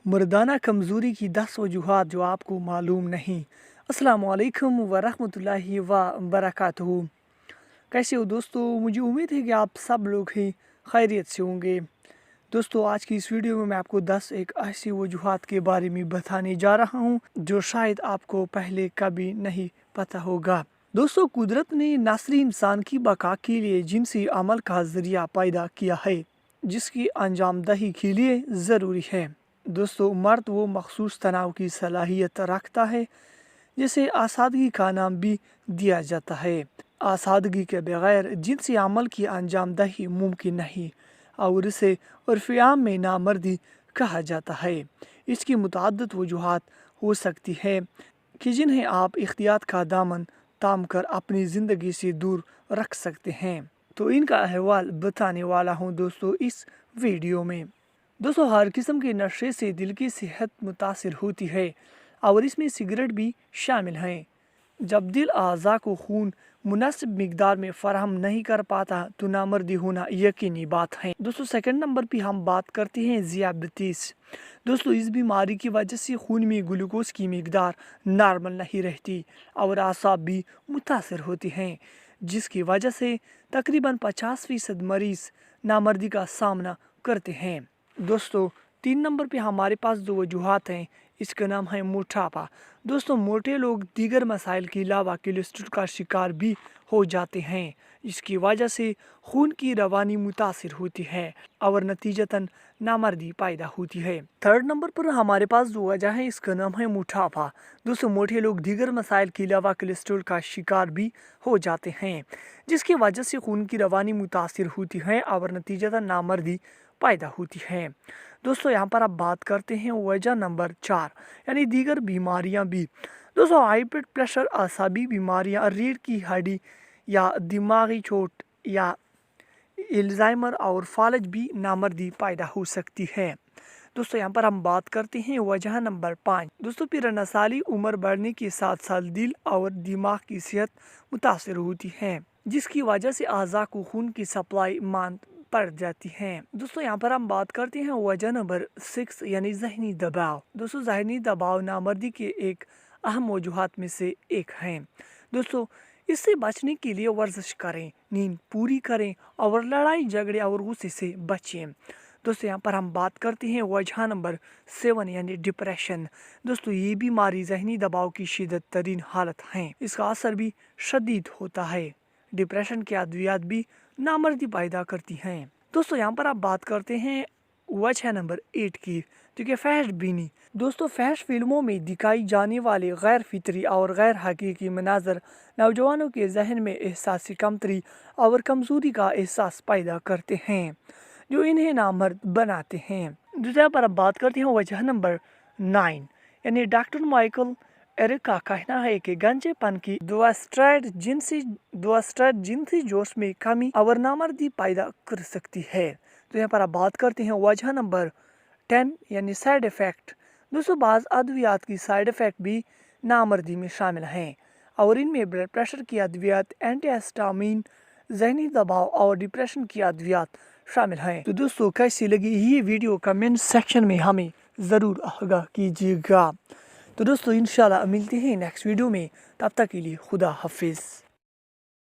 मर्दाना कमज़ोरी की 10 वजूहात जो आपको मालूम नहीं। अस्सलाम वालेकुम वरहमतुल्लाहि व बरकातहू। कैसे हो दोस्तों? मुझे उम्मीद है कि आप सब लोग ही खैरियत से होंगे। दोस्तों, आज की इस वीडियो में मैं आपको 10 एक ऐसी वजूहात के बारे में बताने जा रहा हूँ जो शायद आपको पहले कभी नहीं पता होगा। दोस्तों, कुदरत ने नासरी इंसान की बका के लिए जिनसी अमल का जरिया पैदा किया है जिसकी अंजामदही के लिए ज़रूरी है। दोस्तों, मर्द वो मखसूस तनाव की सलाहियत रखता है जिसे आसादगी का नाम भी दिया जाता है। आसादगी के बगैर जिनसी अमल की अंजामदही मुमकिन नहीं और इसे उर्फ़ आम में नामर्दी कहा जाता है। इसकी मुतअद्दिद वजूहात हो सकती है कि जिन्हें आप इख्तियार का दामन थाम कर अपनी ज़िंदगी से दूर रख सकते हैं। तो इनका अहवाल बताने वाला हूँ दोस्तों इस वीडियो में। दोस्तों, हर किस्म के नशे से दिल की सेहत मुतासिर होती है और इसमें सिगरेट भी शामिल हैं। जब दिल आज़ा को खून मुनासिब मिकदार में फराहम नहीं कर पाता तो नामर्दी होना यकीनी बात है। दोस्तों, सेकंड नंबर पे हम बात करते हैं ज़ियाबतीस। दोस्तों, इस बीमारी की वजह से खून में ग्लूकोज की मिकदार नॉर्मल नहीं रहती और आसाब भी मुतासर होते हैं, जिसकी वजह से तकरीबन 50% मरीज़ नामर्दी का सामना करते हैं। दोस्तों, 3 नंबर पे हमारे पास जो वजूहात हैं इसका नाम है मोटापा। दोस्तों, मोटे लोग दीगर मसाइल के अलावा कोलेस्ट्रॉल का शिकार भी हो जाते हैं। इसकी वजह से खून की रवानी मुतासिर होती है और नतीजतन नामर्दी पैदा होती है। थर्ड नंबर पर हमारे पास जो वजह है इसका नाम है मोटापा। दोस्तों, मोटे लोग दीगर मसाइल के अलावा कोलेस्ट्रॉल का शिकार भी हो जाते हैं, जिसकी वजह से खून की रवानी मुतासिर होती है और नतीजतन नामर्दी पैदा होती है। दोस्तों, यहाँ पर आप बात करते हैं वजह नंबर 4 यानी दीगर बीमारियाँ भी। दोस्तों, हाई ब्लड प्रेशर, आसाबी बीमारियाँ, रीढ़ की हड्डी या दिमागी चोट या अल्जाइमर और फालज भी नामर्दी पैदा हो सकती है। दोस्तों, यहाँ पर हम बात करते हैं वजह नंबर 5। दोस्तों, पिराना साली उम्र बढ़ने के साथ साथ दिल और दिमाग की सेहत मुतासर होती है, जिसकी वजह से अज़ा को खून की सप्लाई मांद पड़ जाती हैं। दोस्तों, यहाँ पर हम बात करते हैं वजह नंबर 6 यानी ज़हनी दबाव। दोस्तों, ज़हनी दबाव नामर्दी के एक अहम वजूहात में से एक हैं। दोस्तों, इससे बचने के लिए वर्जिश करें, नींद पूरी करें और लड़ाई झगड़े और गुस्से से बचें। दोस्तों, यहाँ पर हम बात करते हैं वजह नंबर 7 यानी डिप्रेशन। दोस्तों, ये बीमारी ज़हनी दबाव की शिद्दत तरीन हालत है। इसका असर भी शदीद होता है। डिप्रेशन के अद्वियात भी नामर्दी पैदा करती हैं। दोस्तों, यहाँ पर आप बात करते हैं वजह नंबर 8 की, जो कि फहश बीनी। दोस्तों, फहश फिल्मों में दिखाई जाने वाले गैर फितरी और गैर हकीकी मनाजर नौजवानों के जहन में एहसास कमतरी और कमजोरी का एहसास पैदा करते हैं, जो इन्हें नामर्द बनाते हैं। दूसरा पर अब बात करते हैं वजह नंबर 9 यानी डॉक्टर माइकल एरिक का कहना है कि गंजेपन की दुआस्ट्रेट जिनसी जोश में कमी और नामर्दी पैदा कर सकती है। तो यहाँ पर आप बात करते हैं वजह नंबर 10 यानी साइड इफ़ेक्ट। दोस्तों, बाज़ अद्वियात की साइड इफ़ेक्ट भी नामर्दी में शामिल हैं और इनमें ब्लड प्रेशर की अद्वियात, एंटीहिस्टामिन, ज़हनी दबाव और डिप्रेशन की अद्वियात शामिल हैं। तो दोस्तों, कैसी लगी ये वीडियो कमेंट सेक्शन में हमें ज़रूर आगाह कीजिएगा। तो दोस्तों, इंशाल्लाह मिलते हैं नेक्स्ट वीडियो में। तब तक के लिए खुदा हाफिज़।